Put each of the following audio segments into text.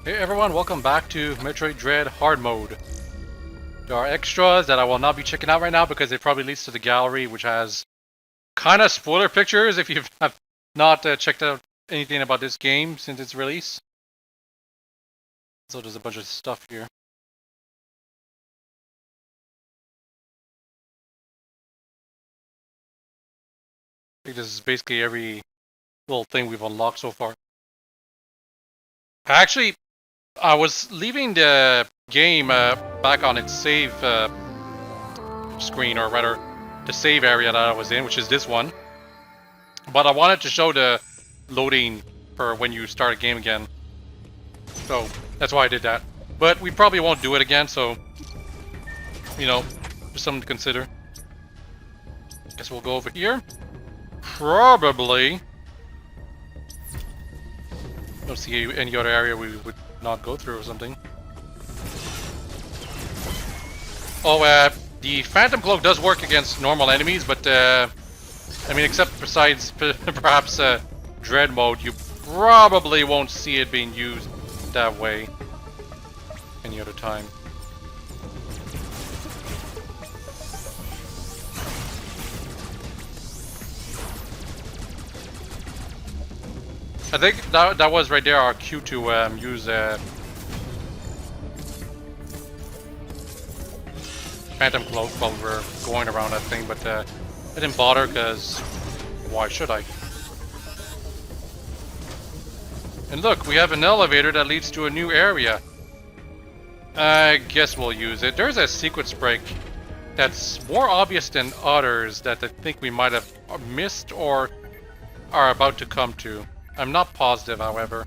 Hey everyone, welcome back to Metroid Dread Hard Mode. There are extras that I will not be checking out right now because it probably leads to the gallery, which has kind of spoiler pictures if you have not checked out anything about this game since its release. So there's a bunch of stuff here. I think this is basically every little thing we've unlocked so far. Actually, I was leaving the game back on its save screen, or rather, the save area that I was in, which is this one. But I wanted to show the loading for when you start a game again. So, that's why I did that. But we probably won't do it again, so, you know, just something to consider. Guess we'll go over here. Probably. Don't see any other area we would not go through or something. Oh, the Phantom Cloak does work against normal enemies, but, I mean, except besides perhaps Dread mode, you probably won't see it being used that way any other time. I think that was right there our cue to use Phantom Cloak while we were going around that thing, but I didn't bother because why should I? And look, we have an elevator that leads to a new area. I guess we'll use it. There's a sequence break that's more obvious than others that I think we might have missed or are about to come to. I'm not positive, however.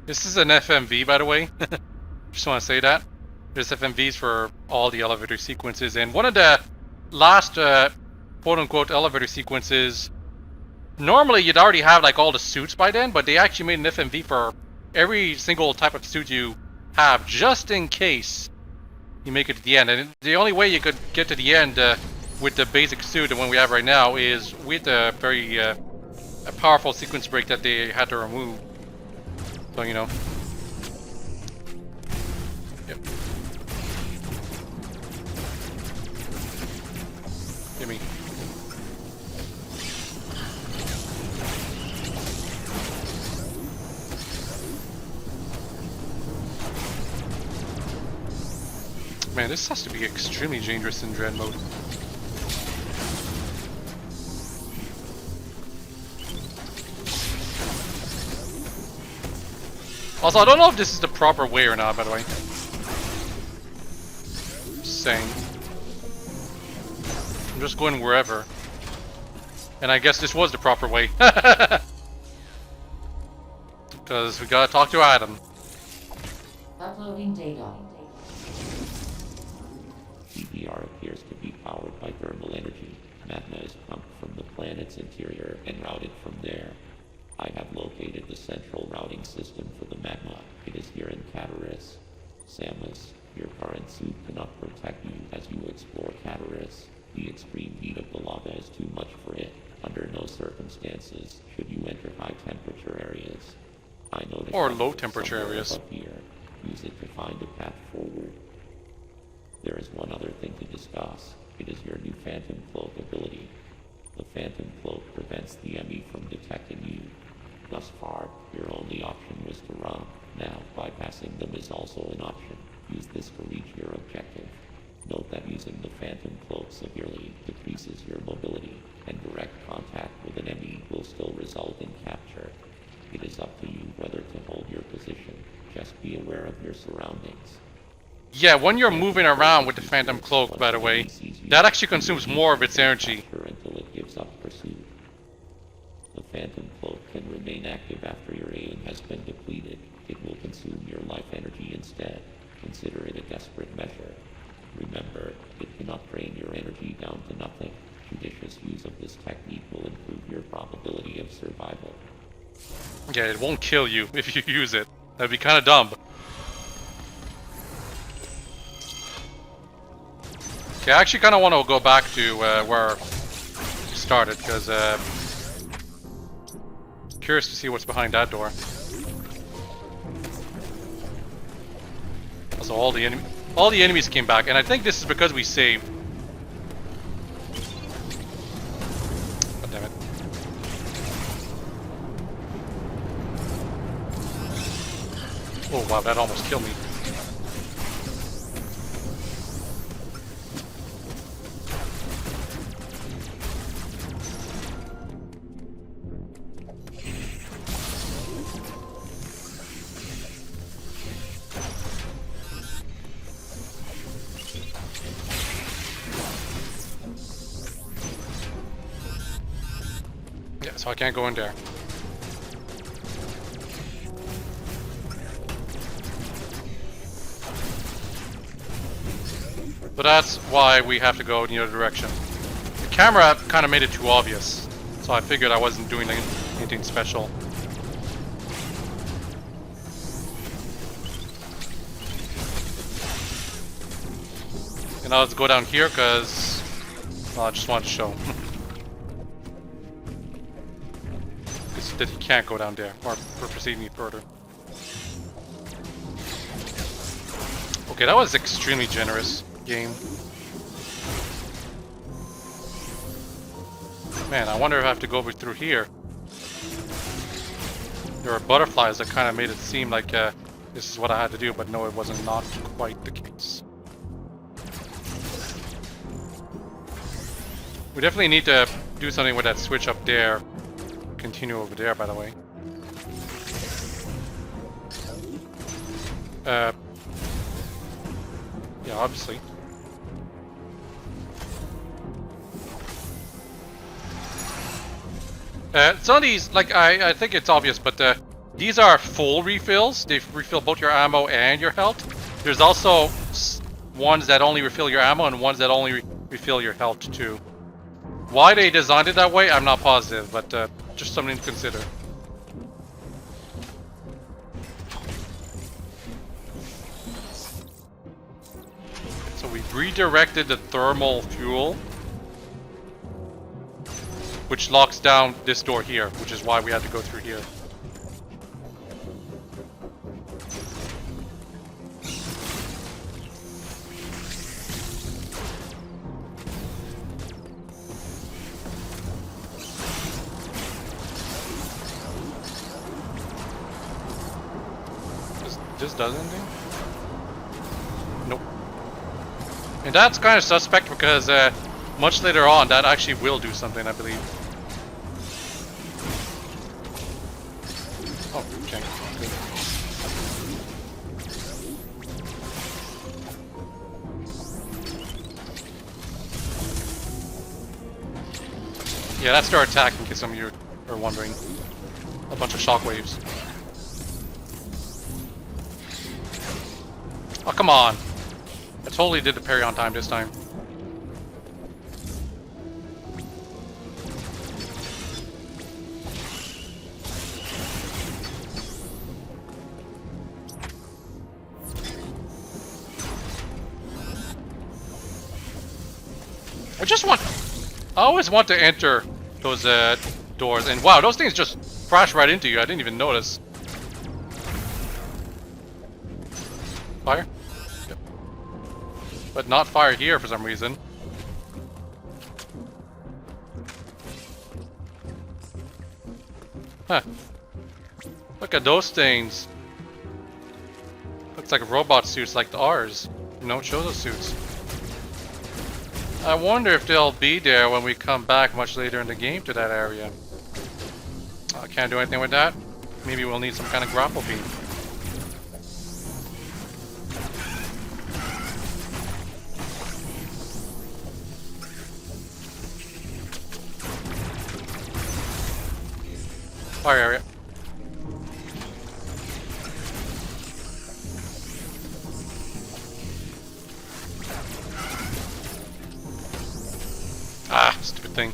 This is an FMV, by the way. Just want to say that. There's FMVs for all the elevator sequences, and one of the last quote-unquote elevator sequences, normally you'd already have like all the suits by then, but they actually made an FMV for every single type of suit you have, just in case you make it to the end. And the only way you could get to the end with the basic suit, the one we have right now, is with a very a powerful sequence break that they had to remove. So, you know. Yep. Gimme. Man, this has to be extremely dangerous in Dread mode. Also, I don't know if this is the proper way or not, by the way. Just saying. I'm just going wherever. And I guess this was the proper way. Because we gotta talk to Adam. Uploading data. CPR appears to be powered by thermal energy. Magma is pumped from the planet's interior and routed from there. I have located the central routing system for the magma. It is here in Cataris. Samus, your current suit cannot protect you as you explore Cataris. The extreme heat of the lava is too much for it. Under no circumstances should you enter high temperature areas. I noticed or low temperature areas. Up here. Use it to find a path forward. There is one other thing to discuss. It is your new Phantom Cloak ability. The Phantom Cloak prevents the enemy from detecting you. Thus far, your only option was to run. Now, bypassing them is also an option. Use this to reach your objective. Note that using the Phantom Cloak severely decreases your mobility, and direct contact with an enemy will still result in capture. It is up to you whether to hold your position. Just be aware of your surroundings. Yeah, when you're moving around with the Phantom Cloak, by the way, that actually consumes more of its energy. Until it gives up pursuit. The Phantom Cloak can remain active after your aim has been depleted. It will consume your life energy instead. Consider it a desperate measure. Remember, it cannot drain your energy down to nothing. Judicious use of this technique will improve your probability of survival. Yeah, it won't kill you if you use it. That'd be kind of dumb. Okay, I actually kind of want to go back to where we started, because curious to see what's behind that door. Also, all the enemies came back, and I think this is because we saved. God damn it. Oh wow, that almost killed me. Yeah, so I can't go in there. But that's why we have to go in the other direction. The camera kind of made it too obvious, so I figured I wasn't doing anything special. And now let's go down here, because well, I just wanted to show. That he can't go down there, or proceed any further. Okay, that was extremely generous game. Man, I wonder if I have to go through here. There were butterflies that kind of made it seem like this is what I had to do, but no, it wasn't not quite the case. We definitely need to do something with that switch up there. Continue over there, by the way. Yeah, obviously. Some of these, like, I think it's obvious, but these are full refills. They refill both your ammo and your health. There's also ones that only refill your ammo and ones that only refill your health too. Why they designed it that way, I'm not positive, but just something to consider. So we redirected the thermal fuel, which locks down this door here, which is why we had to go through here. This does anything? Nope. And that's kind of suspect because much later on that actually will do something, I believe. Oh, okay. Good. Yeah, that's their attack, in case some of you are wondering. A bunch of shockwaves. Oh, come on. I totally did the parry on time this time. I always want to enter those doors, and wow, those things just crash right into you. I didn't even notice. Fire? Yep. But not fire here for some reason. Huh. Look at those things. Looks like robot suits like ours. You know, show those suits. I wonder if they'll be there when we come back much later in the game to that area. I can't do anything with that. Maybe we'll need some kind of grapple beam. Fire area. Ah, stupid thing.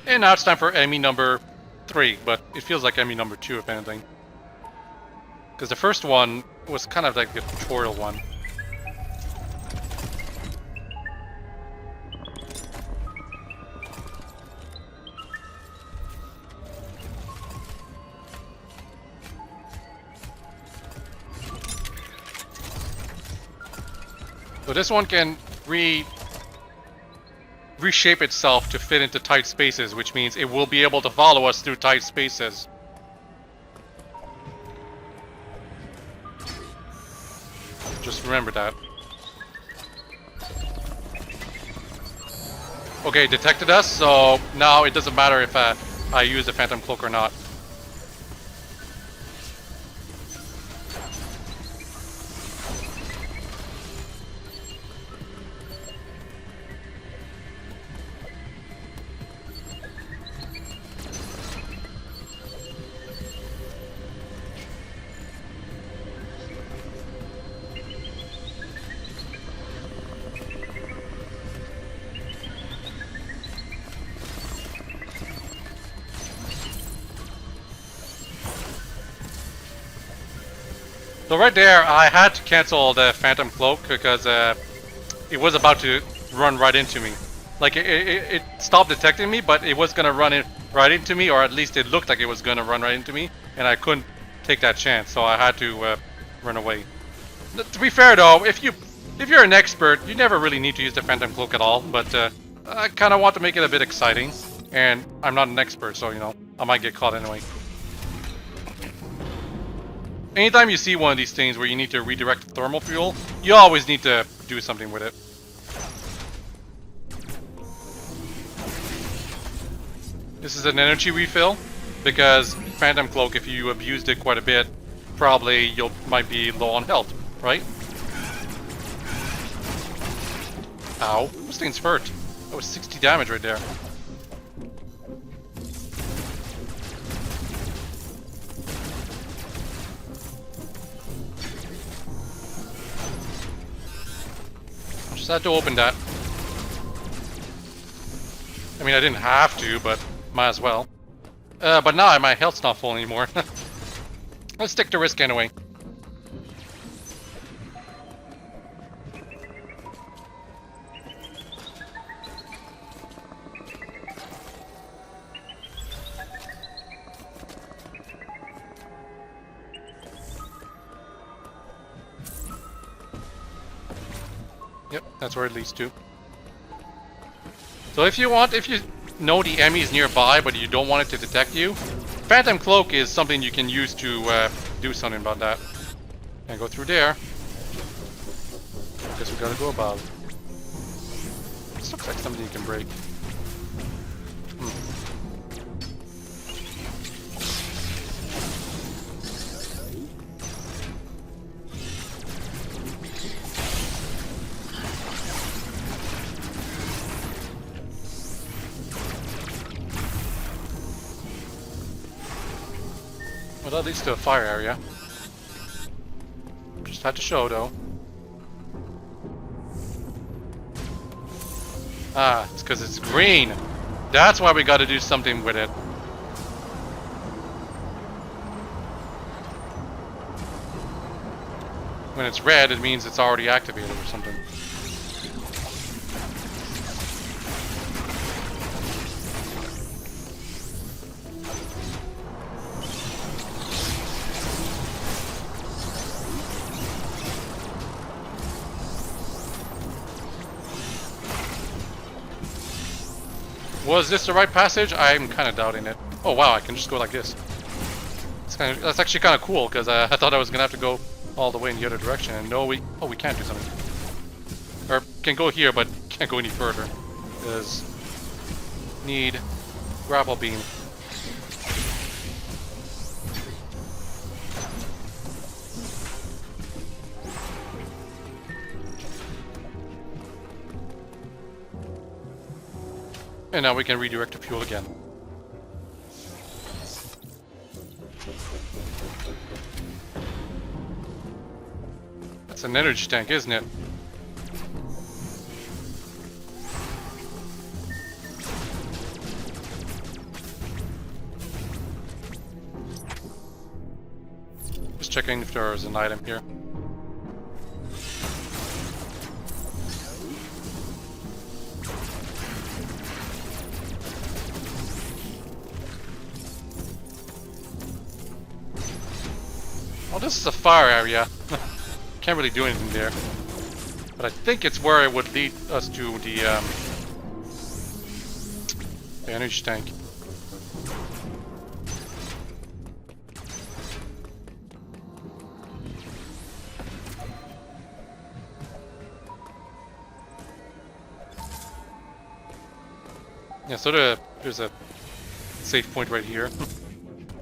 And now it's time for enemy number 3, but it feels like enemy number 2 if anything. Because the first one was kind of like the tutorial one. So this one can reshape itself to fit into tight spaces, which means it will be able to follow us through tight spaces. Just remember that. Okay, detected us, so now it doesn't matter if I use the Phantom Cloak or not. So right there, I had to cancel the Phantom Cloak because it was about to run right into me. Like, it stopped detecting me, but it was going to run right into me, or at least it looked like it was going to run right into me, and I couldn't take that chance, so I had to run away. To be fair though, if you're an expert, you never really need to use the Phantom Cloak at all, but I kind of want to make it a bit exciting, and I'm not an expert, so, you know, I might get caught anyway. Anytime you see one of these things where you need to redirect the thermal fuel, you always need to do something with it. This is an energy refill, because Phantom Cloak, if you abused it quite a bit, probably you might be low on health, right? Ow, this thing's hurt. That was 60 damage right there. Just had to open that. I mean, I didn't have to, but might as well. But now my health's not full anymore. Let's take the risk anyway. Yep, that's where it leads to. So if you know the enemy is nearby, but you don't want it to detect you, Phantom Cloak is something you can use to do something about that. Can't go through there. Guess we gotta go above. This looks like something you can break. Well, that leads to a fire area. Just had to show, though. Ah, it's because it's green. That's why we got to do something with it. When it's red, it means it's already activated or something. Was this the right passage? I'm kind of doubting it. Oh wow, I can just go like this. That's actually kind of cool, because I thought I was going to have to go all the way in the other direction. And no, we can't do something. Or can go here, but can't go any further. Because need grapple beam. And now we can redirect the fuel again. That's an energy tank, isn't it? Just checking if there's an item here. Oh, this is a fire area. Can't really do anything there. But I think it's where it would lead us to the energy tank. Yeah, so there's a safe point right here.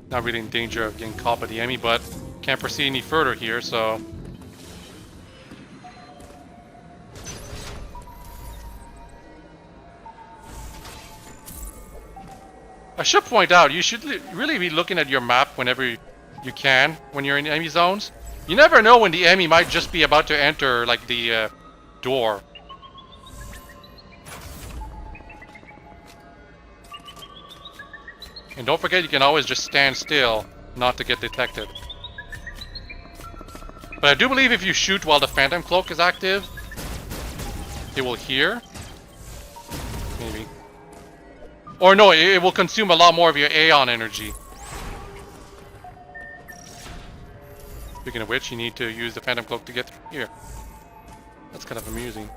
Not really in danger of getting caught by the enemy, but can't proceed any further here, so... I should point out, you should really be looking at your map whenever you can, when you're in enemy zones. You never know when the enemy might just be about to enter, like, the door. And don't forget, you can always just stand still, not to get detected. But I do believe if you shoot while the Phantom Cloak is active, it will hear. Maybe. Or no, it will consume a lot more of your Aeon energy. Speaking of which, you need to use the Phantom Cloak to get here. That's kind of amusing.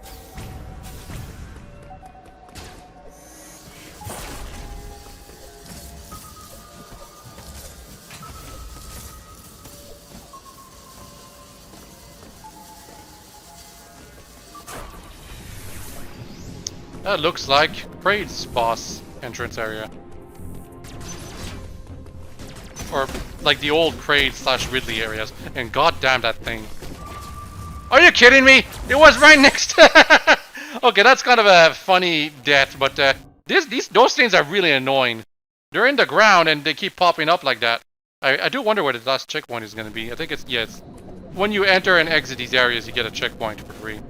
That looks like Kraid's boss entrance area. Or like the old Kraid / Ridley areas. And goddamn that thing. Are you kidding me? It was right next to... Okay, that's kind of a funny death, but those things are really annoying. They're in the ground and they keep popping up like that. I do wonder where the last checkpoint is going to be. I think it's, yes. When you enter and exit these areas, you get a checkpoint for free.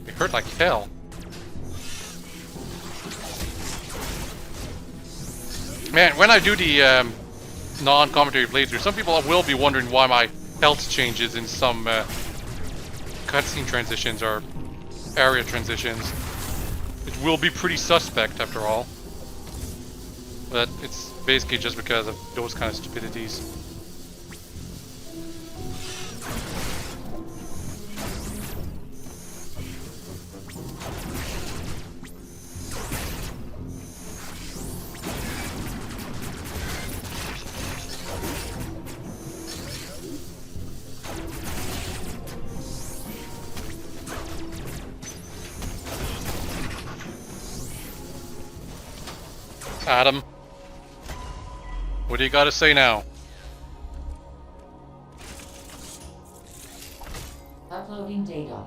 It hurt like hell. Man, when I do the non-commentary playthrough, some people will be wondering why my health changes in some cutscene transitions or area transitions. It will be pretty suspect after all. But it's basically just because of those kind of stupidities. Adam, what do you got to say now? Uploading data.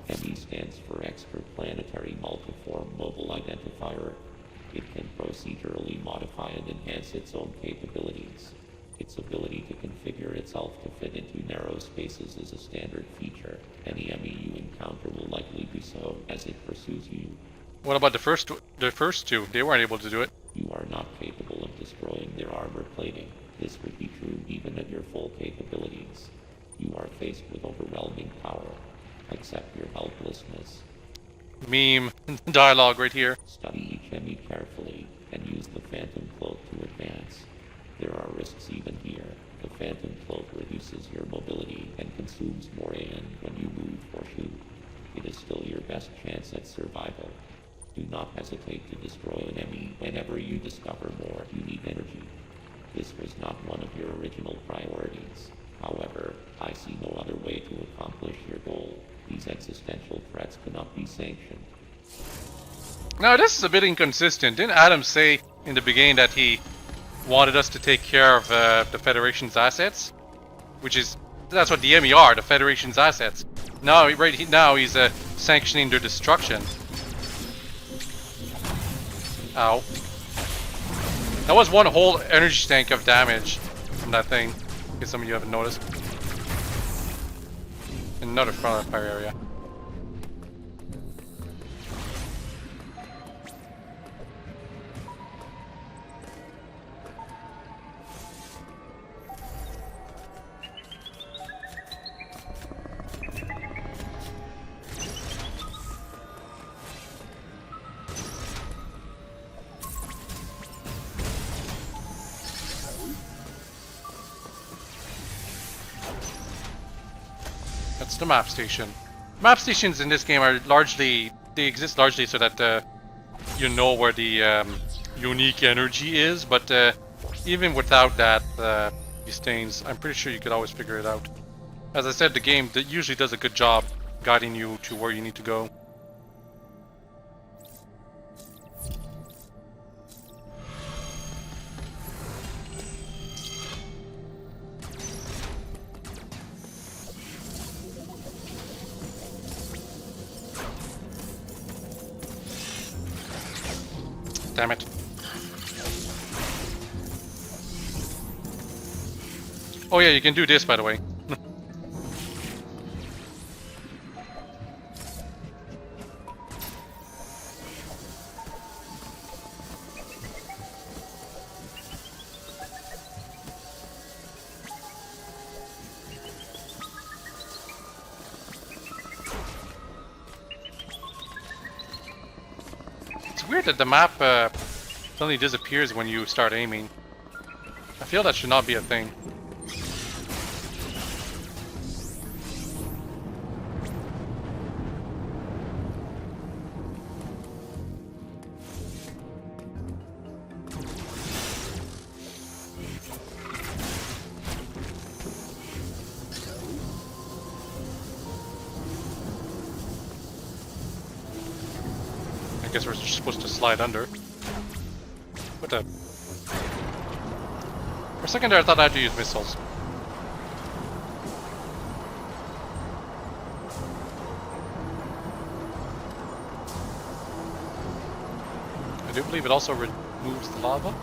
ME stands for Extraplanetary Multiform Mobile Identifier. It can procedurally modify and enhance its own capabilities. Its ability to configure itself to fit into narrow spaces is a standard feature. Any ME you encounter will likely be so as it pursues you. What about the first two? They weren't able to do it. You are not capable of destroying their armor plating. This would be true even of your full capabilities. You are faced with overwhelming power. Accept your helplessness. Meme dialogue right here. Study each enemy carefully and use the Phantom Cloak to advance. There are risks even here. The Phantom Cloak reduces your mobility and consumes more AN when you move or shoot. It is still your best chance at survival. Do not hesitate to destroy an enemy whenever you discover more you need energy. This was not one of your original priorities. However, I see no other way to accomplish your goal. These existential threats cannot be sanctioned. Now, this is a bit inconsistent. Didn't Adam say in the beginning that he wanted us to take care of the Federation's assets? That's what the ME are, the Federation's assets. Now, right now, he's sanctioning their destruction. Ow. That was one whole energy tank of damage from that thing, in case some of you haven't noticed. Another front fire area. That's the map station. Map stations in this game are largely, they exist largely so that you know where the unique energy is, but even without that, these stains, I'm pretty sure you could always figure it out. As I said, the game usually does a good job guiding you to where you need to go. Damn it. Oh yeah, you can do this, by the way. It's weird that the map suddenly disappears when you start aiming. I feel that should not be a thing. I guess we're just supposed to slide under. What the? For a second there I thought I had to use missiles. I do believe it also removes the lava.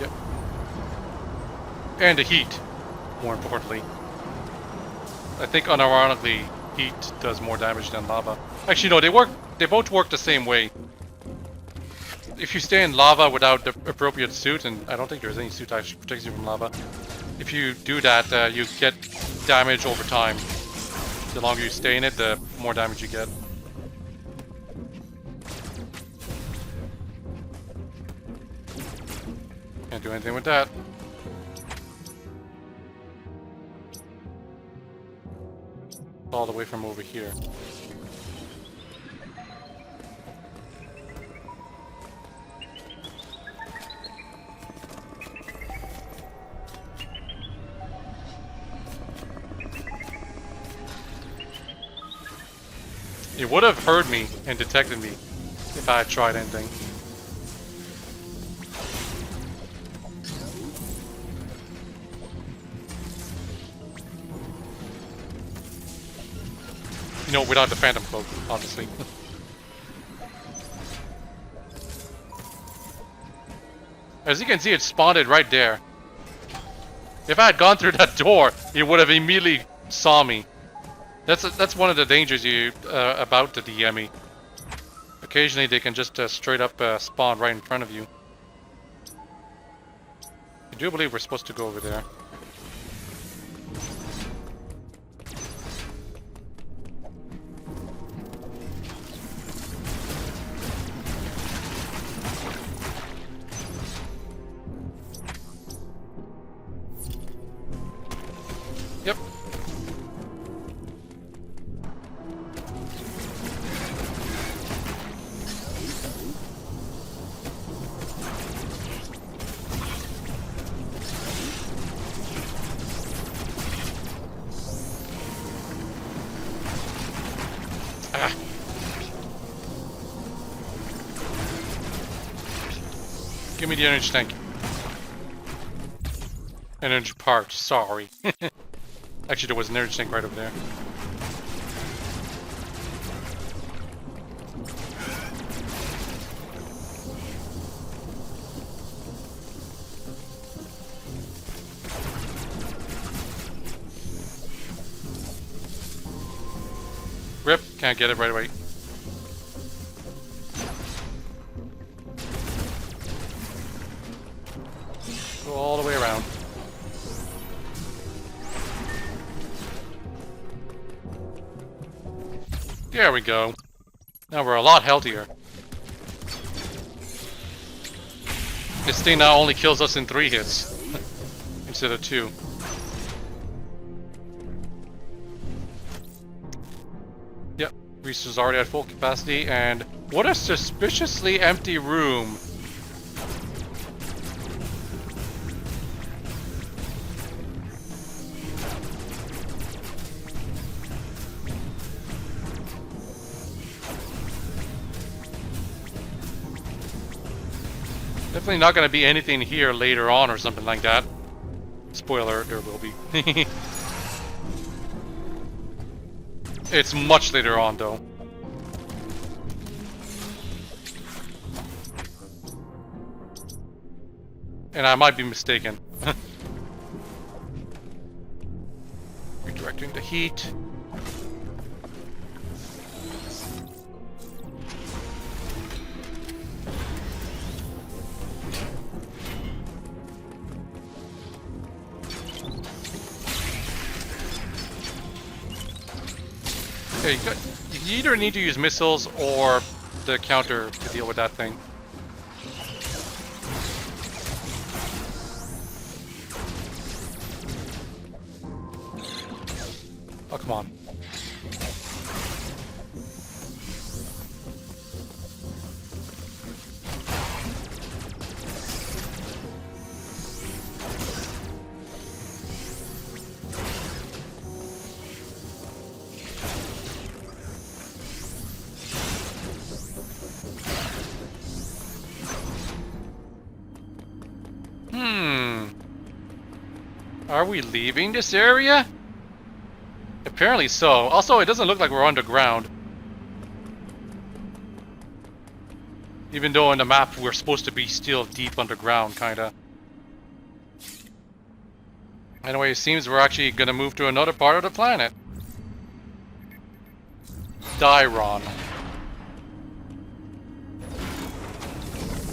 Yep. And the heat, more importantly. I think unironically, heat does more damage than lava. Actually, no, they both work the same way. If you stay in lava without the appropriate suit, and I don't think there's any suit that actually protects you from lava. If you do that, you get damage over time. The longer you stay in it, the more damage you get. Can't do anything with that. All the way from over here. It would have heard me and detected me if I had tried anything. You know, without the phantom cloak, obviously. As you can see, it spawned right there. If I had gone through that door, it would have immediately saw me. That's one of the dangers about the DME. Occasionally they can just straight up spawn right in front of you. I do believe we're supposed to go over there. Yep. Ah. Give me the energy tank. Energy part, sorry. Actually, there was an energy tank right over there. Rip, can't get it right away. Go all the way around. There we go. Now we're a lot healthier. This thing now only kills us in 3 hits instead of 2. Yep, Reese is already at full capacity, and what a suspiciously empty room. Definitely not going to be anything here later on or something like that. Spoiler, there will be. It's much later on, though. And I might be mistaken. Redirecting the heat. Okay, you either need to use missiles or the counter to deal with that thing. Oh, come on. Are we leaving this area? Apparently so. Also, it doesn't look like we're underground. Even though on the map we're supposed to be still deep underground, kinda. Anyway, it seems we're actually gonna move to another part of the planet. Dairon.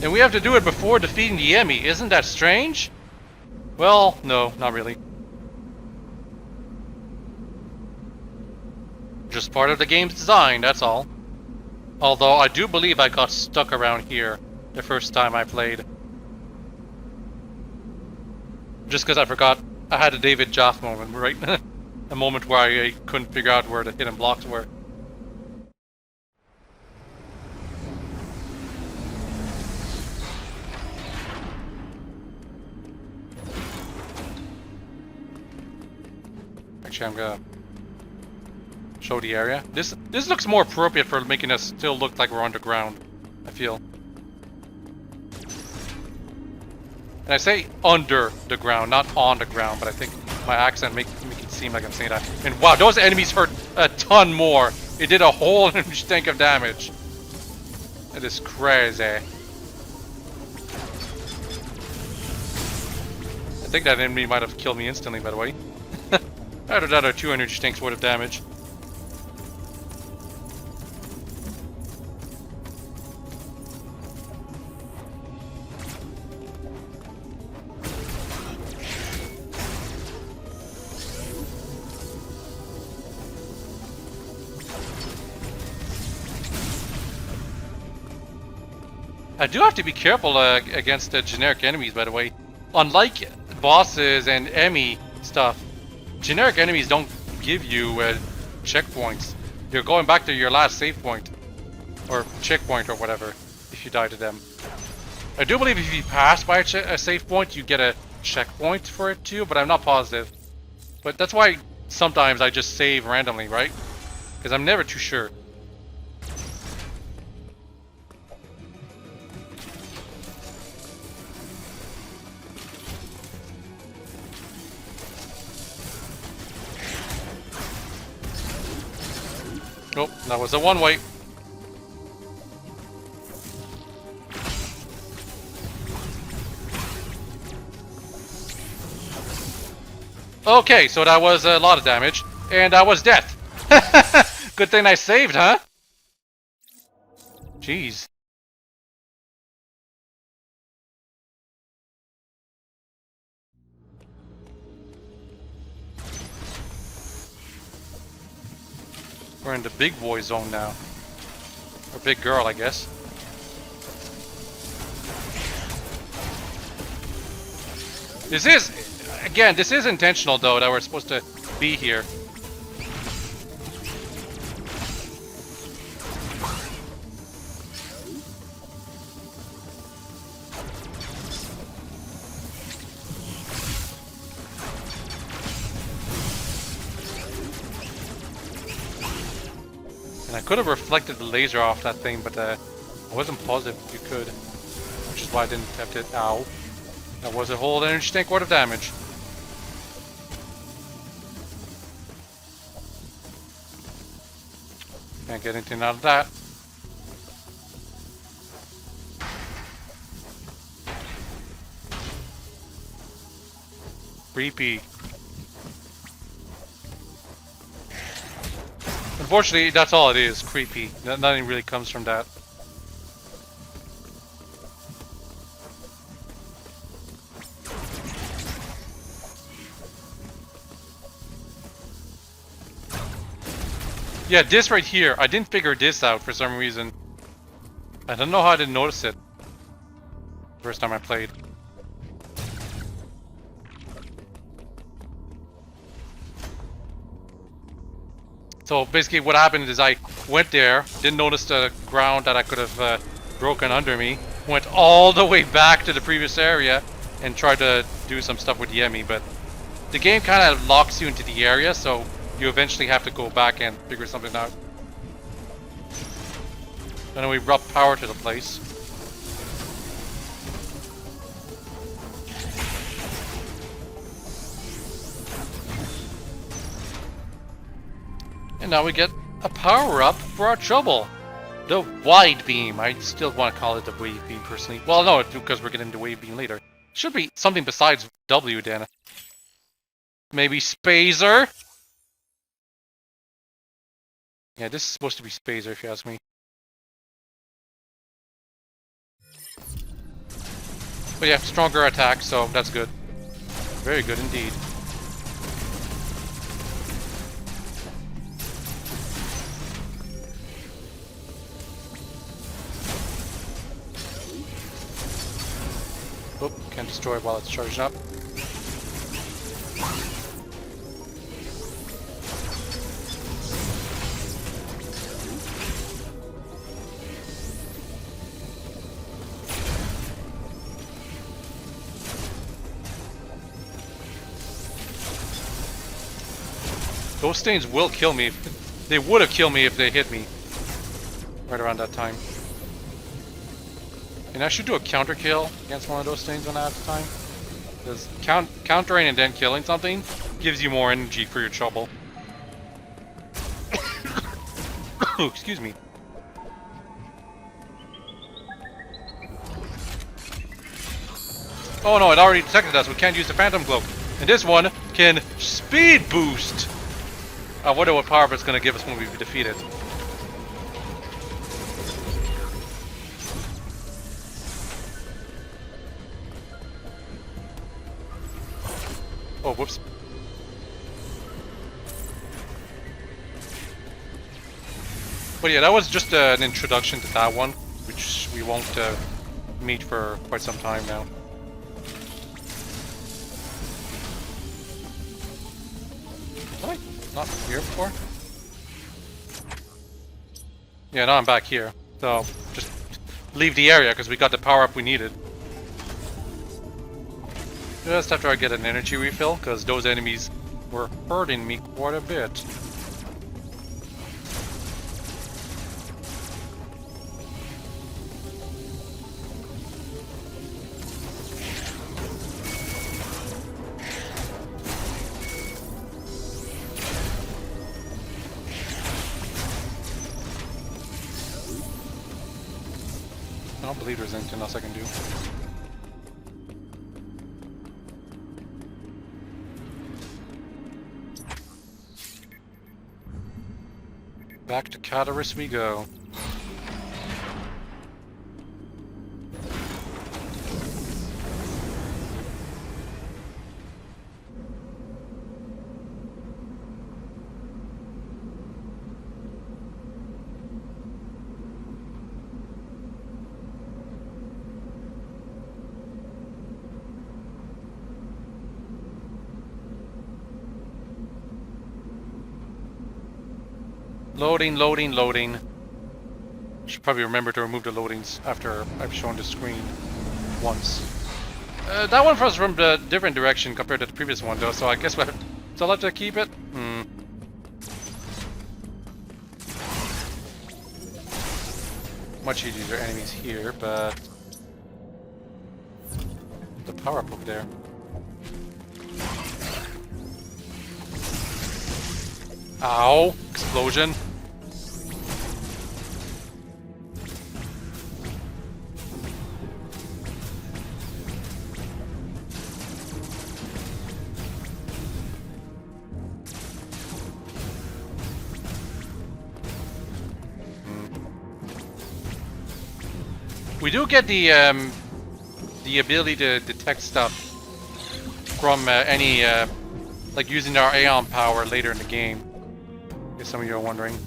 And we have to do it before defeating the Emmy. Isn't that strange? Well, no, not really. Just part of the game's design, that's all. Although I do believe I got stuck around here the first time I played. Just because I forgot I had a David Joff moment, right? A moment where I couldn't figure out where the hidden blocks were. Actually, I'm gonna show the area. This looks more appropriate for making us still look like we're underground, I feel. And I say under the ground, not on the ground, but I think my accent make it seem like I'm saying that. And wow, those enemies hurt a ton more. It did a whole tank of damage. That is crazy. I think that enemy might have killed me instantly, by the way. Either that or 2 energy tanks worth of damage. I do have to be careful against the generic enemies, by the way. Unlike bosses and Emmy stuff, generic enemies don't give you checkpoints. You're going back to your last save point. Or checkpoint or whatever, if you die to them. I do believe if you pass by a save point, you get a checkpoint for it too, but I'm not positive. But that's why sometimes I just save randomly, right? Because I'm never too sure. Nope, that was a one-way. Okay, so that was a lot of damage, and that was death. Good thing I saved, huh? Jeez. We're in the big boy zone now. Or big girl, I guess. This is, again, this is intentional though that we're supposed to be here. And I could have reflected the laser off that thing, but I wasn't positive you could. Which is why I didn't have to. Ow. That was a whole energy tank worth of damage. Can't get anything out of that. Creepy. Unfortunately, that's all it is, creepy. Nothing really comes from that. Yeah, this right here, I didn't figure this out for some reason. I don't know how I didn't notice it. First time I played. So basically what happened is I went there, didn't notice the ground that I could have broken under me, went all the way back to the previous area and tried to do some stuff with the Yemi, but the game kind of locks you into the area, so you eventually have to go back and figure something out. And then we brought power to the place. And now we get a power-up for our trouble. The wide beam. I still want to call it the wave beam, personally. Well, no, because we're getting the wave beam later. Should be something besides W, then. Maybe Spazer? Yeah, this is supposed to be Spazer, if you ask me. But yeah, stronger attack, so that's good. Very good indeed. Oop, can't destroy it while it's charged up. Those things will kill me. They would have killed me if they hit me. Right around that time. And I should do a counter kill against one of those things when I have time. Because countering and then killing something gives you more energy for your trouble. Excuse me. Oh no, it already detected us. We can't use the Phantom Cloak. And this one can speed boost. I wonder what power it's going to give us when we defeat it. Oh, whoops. But yeah, that was just an introduction to that one, which we won't meet for quite some time now. Was I not here before? Yeah, now I'm back here. So, just leave the area because we got the power up we needed. Just after I get an energy refill, because those enemies were hurting me quite a bit. I don't believe there's anything else I can do. Back to Cataris we go. Loading, loading, loading. Should probably remember to remove the loadings after I've shown the screen once. That one was from a different direction compared to the previous one though, so I guess we'll still have to keep it? Much easier enemies here, but... the power up over there. Ow! Explosion. We do get the ability to detect stuff from any like using our Aeon power later in the game. If some of you are wondering.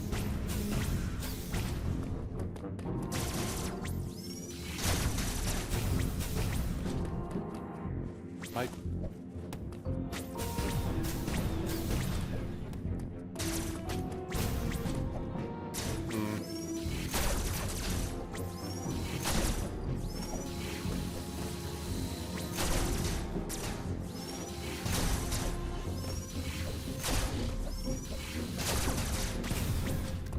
Right.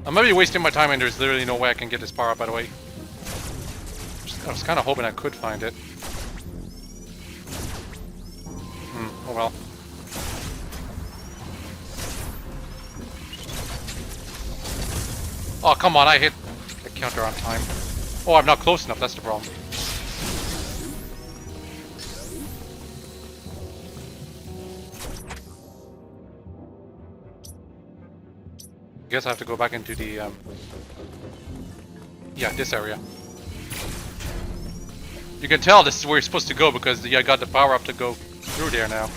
I might be wasting my time and there's literally no way I can get this power up, by the way. I was kind of hoping I could find it. Oh well. Oh, come on, I hit the counter on time. Oh, I'm not close enough, that's the problem. I guess I have to go back into the, yeah, this area. You can tell this is where you're supposed to go because I got the power up to go through there now.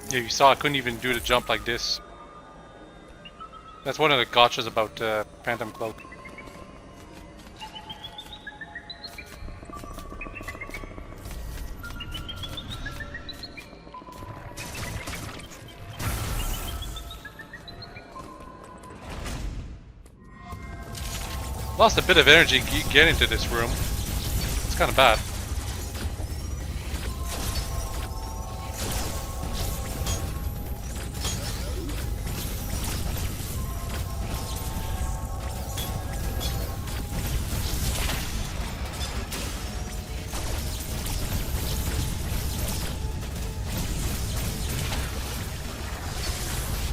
Yeah, you saw I couldn't even do the jump like this. That's one of the gotchas about Phantom Cloak. Lost a bit of energy getting to this room. It's kind of bad.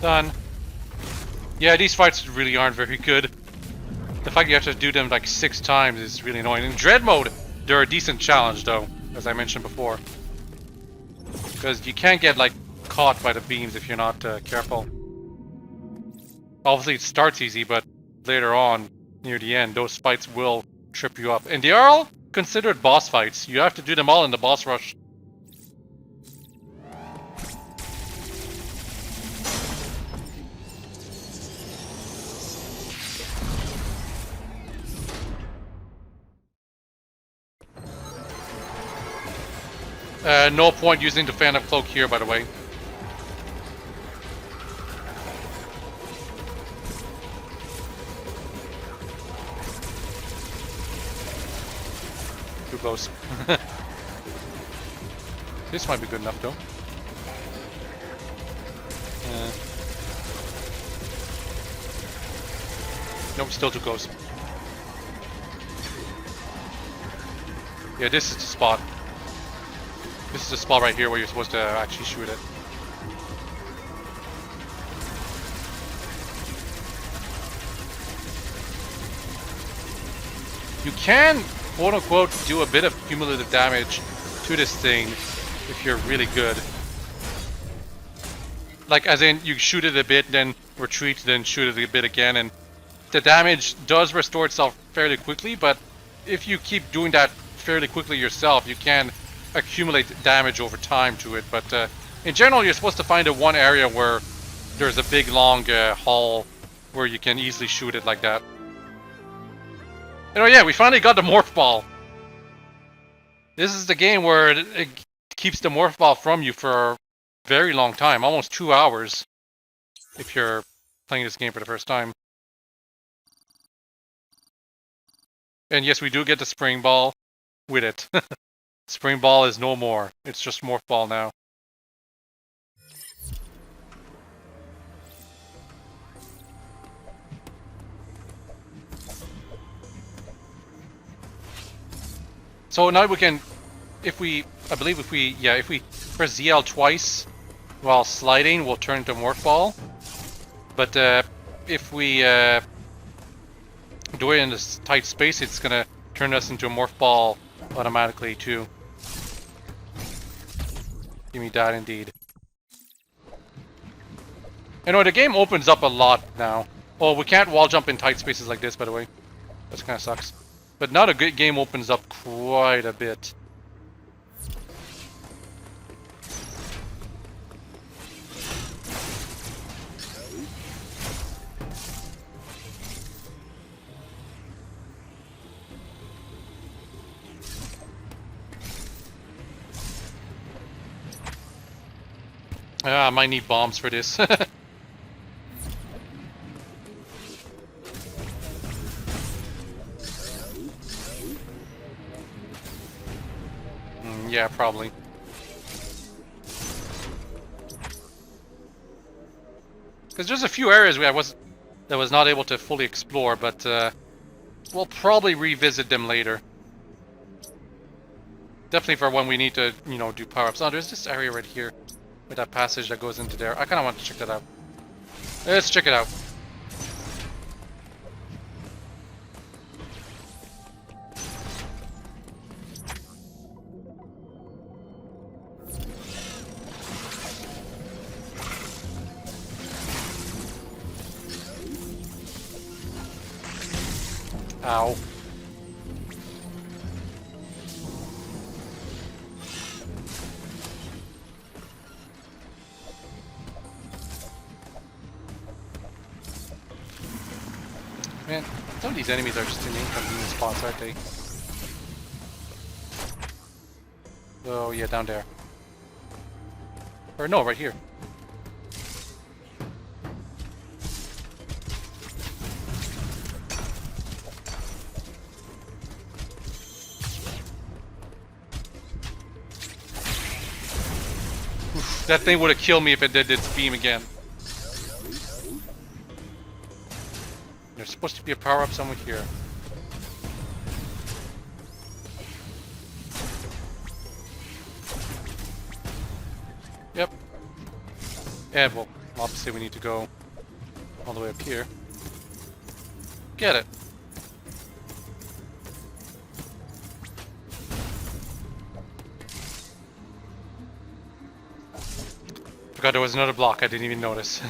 Done. Yeah, these fights really aren't very good. The fact you have to do them like 6 times is really annoying. In Dread mode, they're a decent challenge though, as I mentioned before. Because you can't get like caught by the beams if you're not careful. Obviously it starts easy, but later on, near the end, those fights will trip you up. And they are all considered boss fights. You have to do them all in the boss rush. No point using the Phantom Cloak here, by the way. Too close. This might be good enough, though. Nope, still too close. Yeah, this is the spot. This is the spot right here where you're supposed to actually shoot it. You can, quote unquote, do a bit of cumulative damage to this thing if you're really good. Like, as in, you shoot it a bit, then retreat, then shoot it a bit again, and the damage does restore itself fairly quickly, but if you keep doing that fairly quickly yourself, you can accumulate damage over time to it. But in general, you're supposed to find a one area where there's a big, long hall where you can easily shoot it like that. And oh yeah, we finally got the morph ball. This is the game where it keeps the morph ball from you for a very long time, almost 2 hours, if you're playing this game for the first time. And yes, we do get the spring ball with it. Spring ball is no more. It's just morph ball now. So now we can, if we press ZL twice while sliding, we'll turn into morph ball. But if we do it in this tight space, it's gonna turn us into a morph ball automatically too. Give me that indeed. Anyway, the game opens up a lot now. Oh, we can't wall jump in tight spaces like this, by the way. That kind of sucks. But now the game opens up quite a bit. I might need bombs for this. Yeah, probably. Because there's a few areas where I was not able to fully explore, but we'll probably revisit them later. Definitely for when we need to, you know, do power-ups. Oh, there's this area right here with that passage that goes into there. I kind of want to check that out. Let's check it out. Ow. Man, some of these enemies are just in inconvenient spots, aren't they? Oh, yeah, down there. Or no, right here. That thing would have killed me if it did its beam again. There's supposed to be a power-up somewhere here. Yep. And well, obviously we need to go all the way up here. Get it. Forgot there was another block I didn't even notice.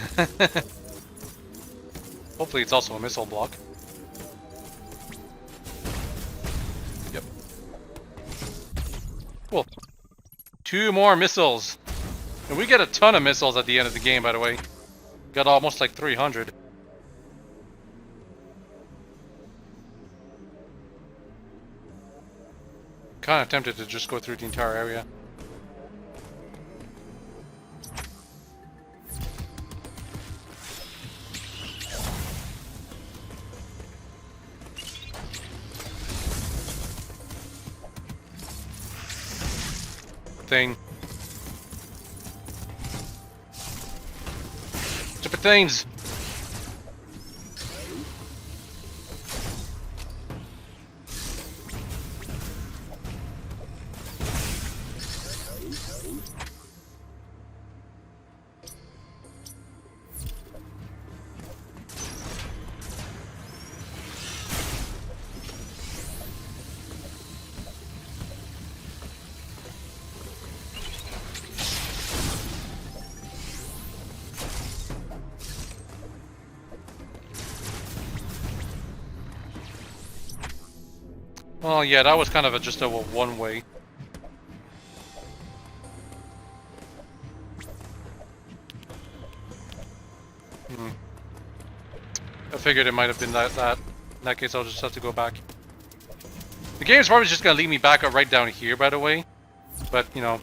Hopefully it's also a missile block. Yep. Cool. 2 more missiles. And we get a ton of missiles at the end of the game, by the way. Got almost like 300. Kind of tempted to just go through the entire area. Thing. Stupid things. Well, yeah, that was kind of just a one-way. I figured it might have been that. In that case, I'll just have to go back. The game's probably just gonna lead me back right down here, by the way. But, you know.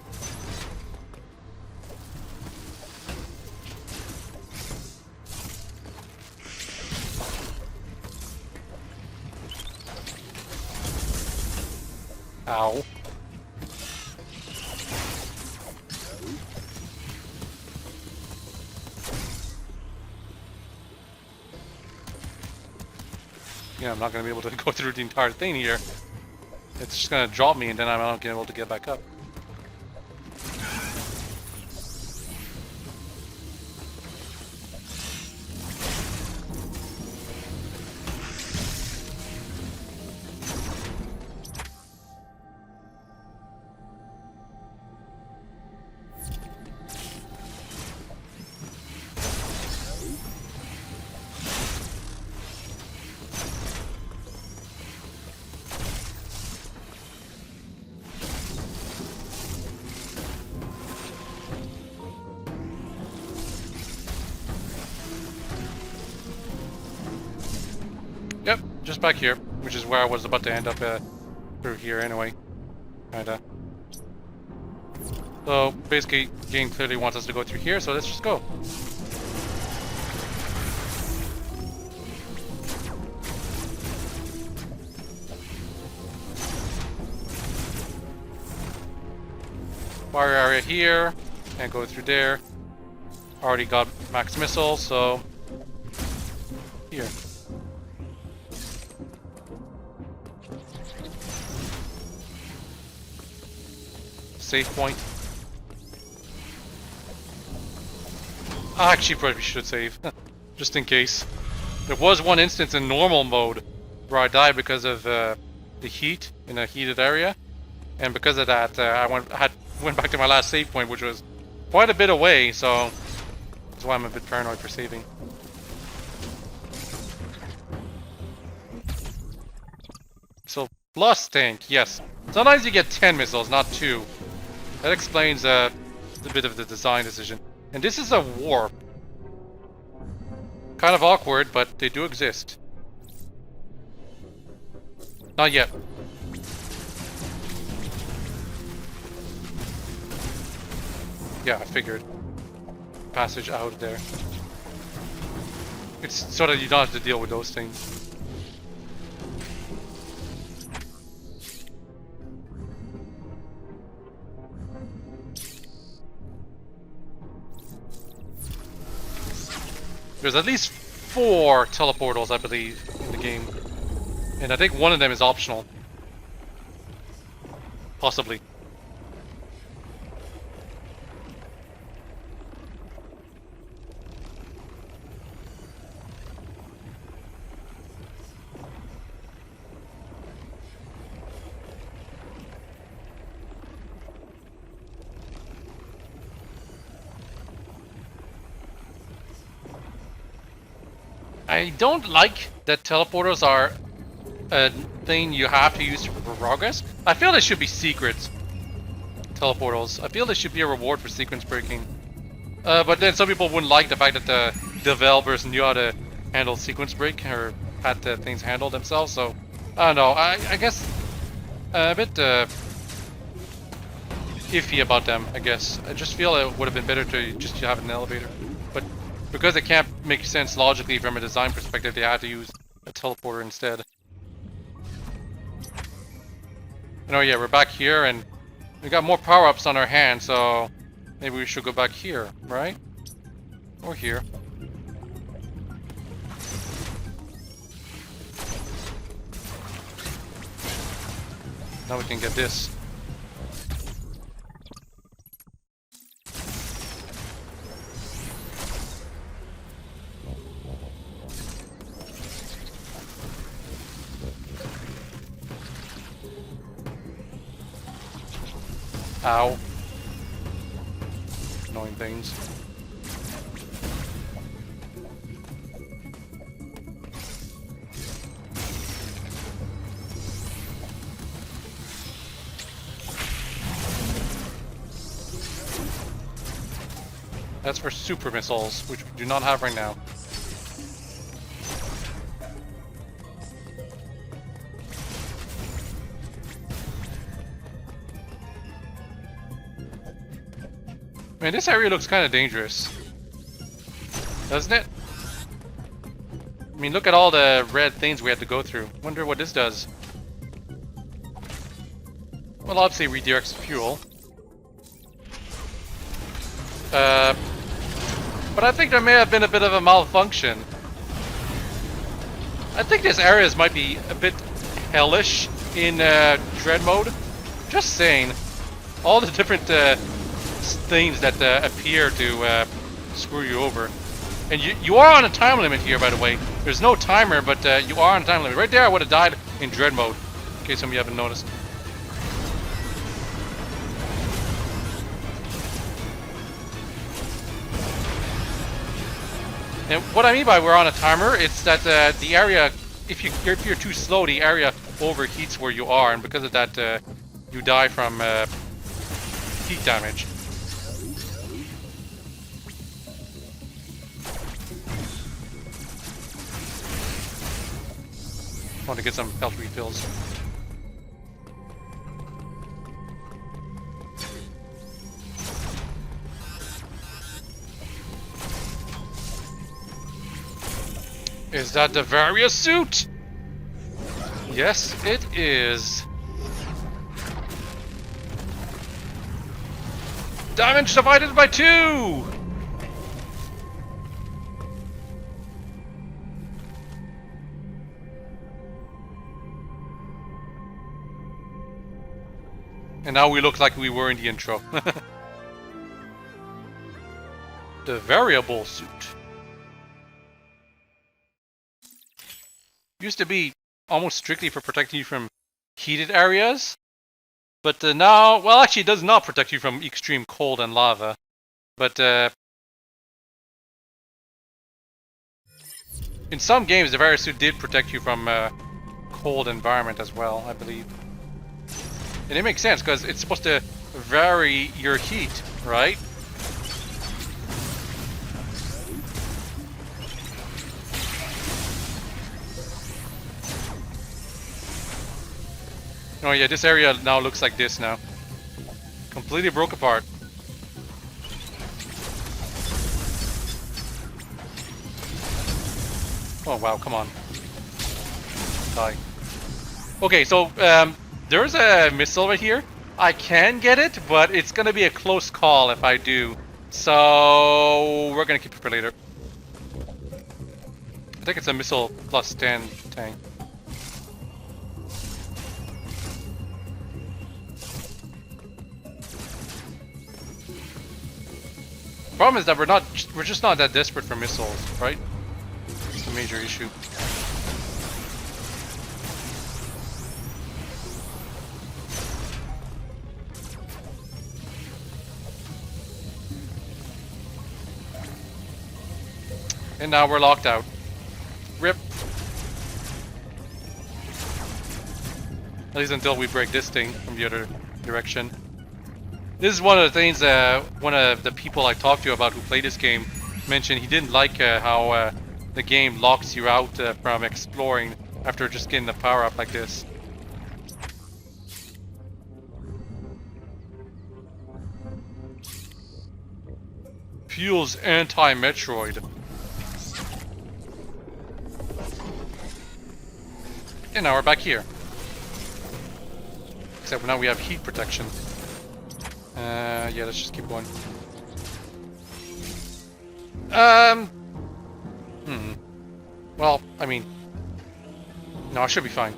Ow. Yeah, I'm not going to be able to go through the entire thing here. It's just going to drop me and then I'm not going to be able to get back up. Yep, just back here, which is where I was about to end up through here anyway. Kinda. So basically, the game clearly wants us to go through here, so let's just go. Fire area here, and go through there. Already got max missiles, so here. Save point. I actually probably should save, just in case. There was one instance in normal mode where I died because of the heat in a heated area, and because of that, I went back to my last save point, which was quite a bit away. So that's why I'm a bit paranoid for saving. So plus tank, yes. Sometimes you get 10 missiles, not 2. That explains a bit of the design decision. And this is a warp. Kind of awkward, but they do exist. Not yet. Yeah, I figured. Passage out there. It's so that you don't have to deal with those things. There's at least 4 teleportals, I believe, in the game. And I think one of them is optional. Possibly. I don't like that teleporters are a thing you have to use for progress. I feel they should be secrets. Teleportals. I feel they should be a reward for sequence breaking. But then some people wouldn't like the fact that the developers knew how to handle sequence break or had the things handled themselves. So I don't know. I guess a bit iffy about them. I guess I just feel it would have been better to just have an elevator. But because it can't make sense logically from a design perspective, they had to use a teleporter instead. And oh yeah, we're back here and we got more power-ups on our hands, so maybe we should go back here, right? Or here. Now we can get this. Ow. Annoying things. That's for super missiles, which we do not have right now. Man, this area looks kind of dangerous, doesn't it? I mean, look at all the red things we had to go through. Wonder what this does. Well, obviously redirects fuel. But I think there may have been a bit of a malfunction. I think this area might be a bit hellish in Dread mode. Just saying. All the different things that appear to screw you over. And you are on a time limit here, by the way. There's no timer, but you are on a time limit. Right there, I would have died in Dread mode, in case some of you haven't noticed. And what I mean by we're on a timer, it's that the area, if you're too slow, the area overheats where you are, and because of that, you die from heat damage. Want to get some health refills. Is that the various suit? Yes, it is. Damage divided by 2! And now we look like we were in the intro. The variable suit. Used to be almost strictly for protecting you from heated areas. But now, well, actually it does not protect you from extreme cold and lava. But in some games the various suit did protect you from cold environment as well, I believe. And it makes sense, because it's supposed to vary your heat, right? Oh yeah, this area now looks like this now. Completely broke apart. Oh wow, come on. Die. Okay, so there's a missile right here. I can get it, but it's gonna be a close call if I do. So we're gonna keep it for later. I think it's a missile plus 10 tank. Problem is that we're just not that desperate for missiles, right? It's a major issue. And now we're locked out. RIP. At least until we break this thing from the other direction. This is one of the things one of the people I talked to about who played this game mentioned. He didn't like how the game locks you out from exploring after just getting the power up like this. Fuel's anti-Metroid. And now we're back here. Except now we have heat protection. Yeah, let's just keep going. Well, I mean... No, I should be fine.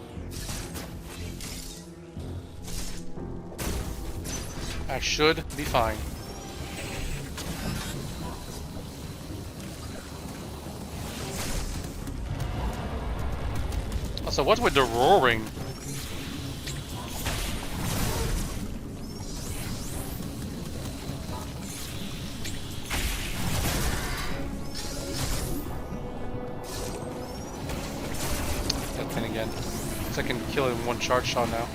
I should be fine. Also, what's with the roaring? Again. So I can kill him in one charge shot now.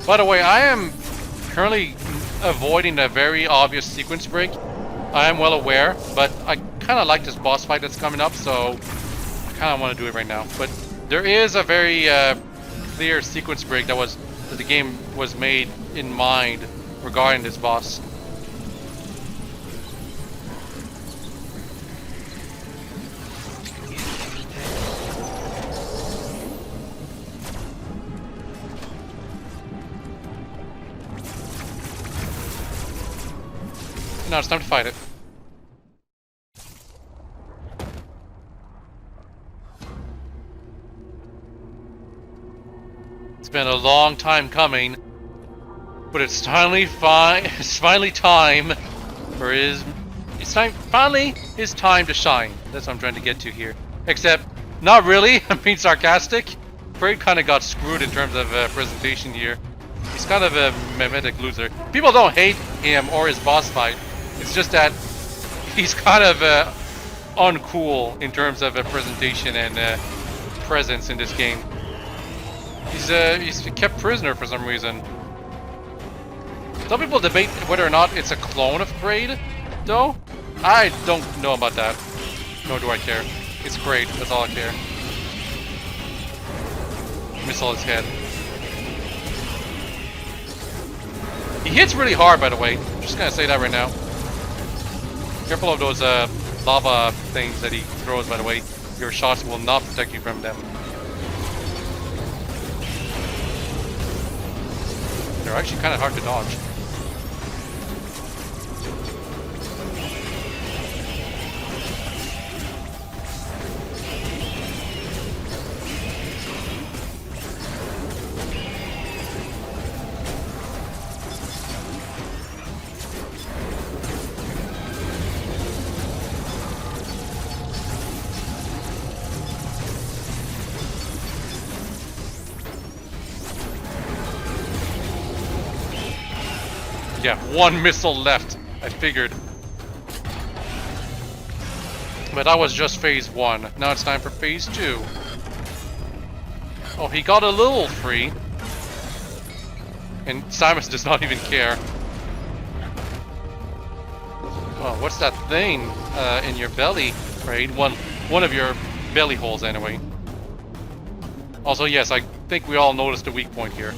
By the way, I am currently avoiding a very obvious sequence break. I am well aware, but I kind of like this boss fight that's coming up, so I kind of want to do it right now. But there is a very clear sequence break that the game was made in mind regarding this boss. Now it's time to fight it. It's been a long time coming, but it's finally time for finally his time to shine. That's what I'm trying to get to here. Except, not really. I'm being sarcastic. Braid kind of got screwed in terms of presentation here. He's kind of a mimetic loser. People don't hate him or his boss fight. It's just that he's kind of uncool in terms of presentation and presence in this game. He's kept prisoner for some reason. Some people debate whether or not it's a clone of Braid, though. I don't know about that. Nor do I care. It's great. That's all I care. Missile his head. He hits really hard, by the way. I'm just gonna say that right now. Careful of those lava things that he throws, by the way. Your shots will not protect you from them. They're actually kind of hard to dodge. Yeah, one missile left, I figured. But that was just phase 1. Now it's time for phase 2. Oh, he got a little free. And Simus does not even care. Oh, what's that thing in your belly, right? One of your belly holes, anyway. Also, yes, I think we all noticed the weak point here.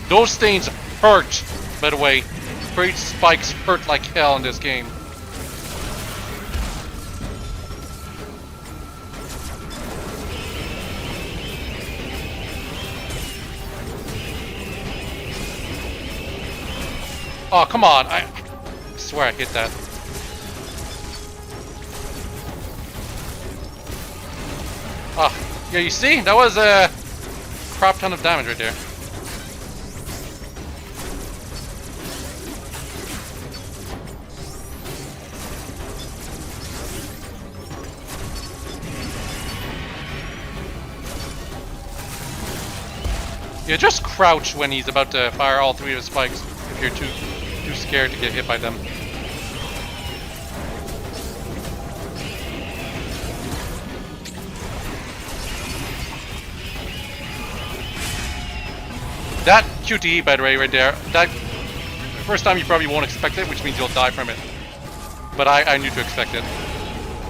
Those stains hurt, by the way. Great spikes hurt like hell in this game. Oh, come on. I swear I hit that. Ah, yeah, you see? That was a crap ton of damage right there. Yeah, just crouch when he's about to fire all 3 of his spikes if you're too scared to get hit by them. That QTE, by the way, right there, that first time you probably won't expect it, which means you'll die from it. But I knew to expect it.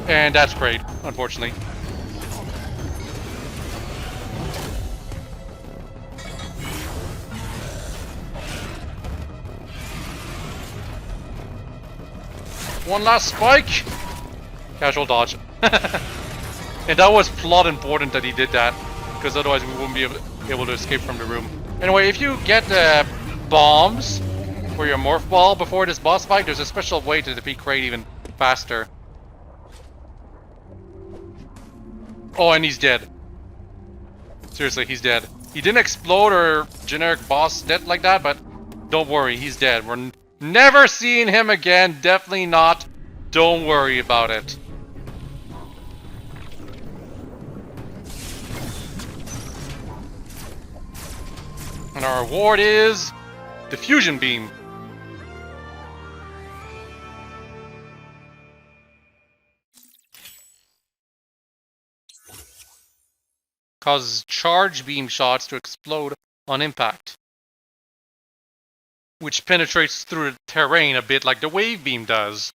And that's great, unfortunately. One last spike! Casual dodge. And that was plot important that he did that, because otherwise we wouldn't be able to escape from the room. Anyway, if you get bombs for your morph ball before this boss fight, there's a special way to defeat Kraid even faster. Oh, and he's dead. Seriously, he's dead. He didn't explode or generic boss death like that, but don't worry, he's dead. We're never seeing him again. Definitely not. Don't worry about it. And our reward is the fusion beam. causes charge beam shots to explode on impact, which penetrates through the terrain a bit like the wave beam does.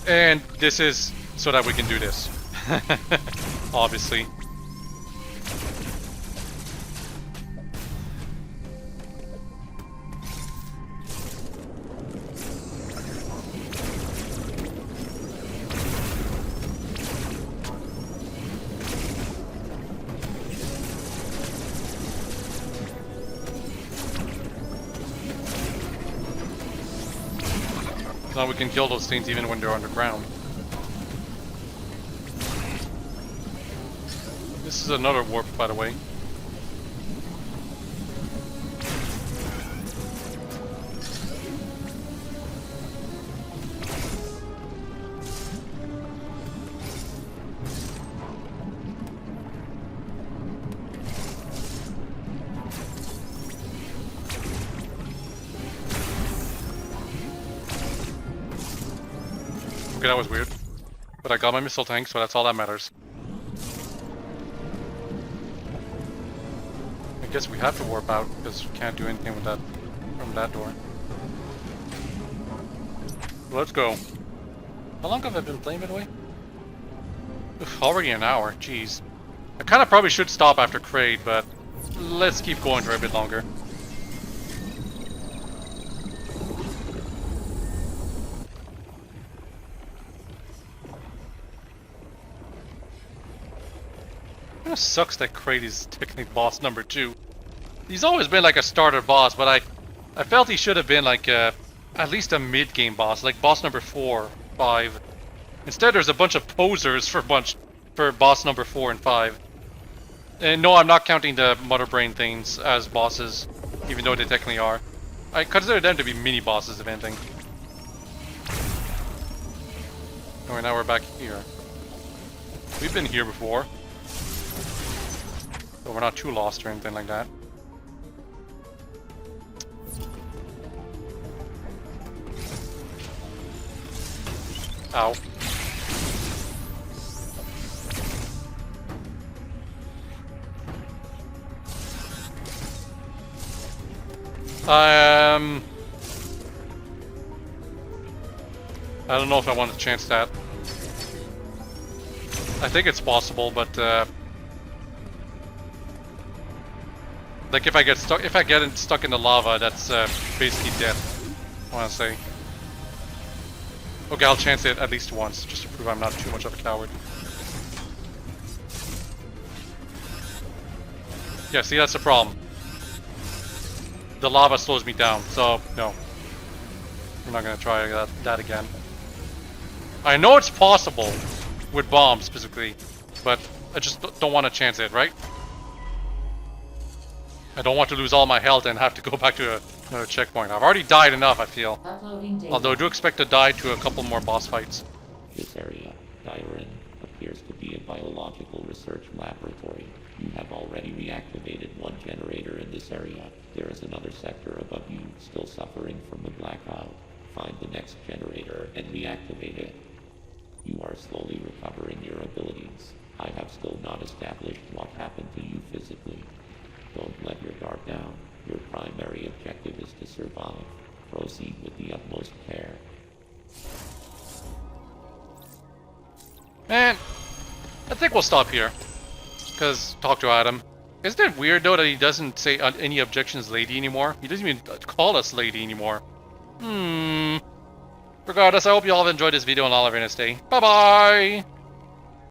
And this is so that we can do this. Obviously. Now we can kill those things even when they're underground. This is another warp, by the way. Okay, that was weird. But I got my missile tank, so that's all that matters. I guess we have to warp out, because we can't do anything with that from that door. Let's go. How long have I been playing, by the way? Oof, already an hour, jeez. I kind of probably should stop after Kraid, but let's keep going for a bit longer. It kinda sucks that Kraid is technically boss number 2. He's always been like a starter boss, but I felt he should have been like at least a mid-game boss, like boss number 4, 5. Instead, there's a bunch of posers for boss number 4 and 5. And no, I'm not counting the mother brain things as bosses, even though they technically are. I consider them to be mini bosses, if anything. Alright, now we're back here. We've been here before. So we're not too lost or anything like that. Ow. I don't know if I want to chance that. I think it's possible, but like if I get stuck in the lava, that's basically death, I want to say. Okay, I'll chance it at least once, just to prove I'm not too much of a coward. Yeah, see, that's the problem. The lava slows me down, so no. I'm not gonna try that again. I know it's possible, with bombs specifically, but I just don't want to chance it, right? I don't want to lose all my health and have to go back to another checkpoint. I've already died enough, I feel. Although I do expect to die to a couple more boss fights. This area, Dyren, appears to be a biological research laboratory. You have already reactivated one generator in this area. There is another sector above you still suffering from the blackout. Find the next generator and reactivate it. You are slowly recovering your abilities. I have still not established what happened to you physically. Don't let your guard down. Your primary objective is to survive. Proceed with the utmost care. Man, I think we'll stop here. Because, talk to Adam. Isn't it weird though that he doesn't say any objections lady anymore? He doesn't even call us lady anymore. Regardless, I hope you all have enjoyed this video and all have a nice day. Bye bye!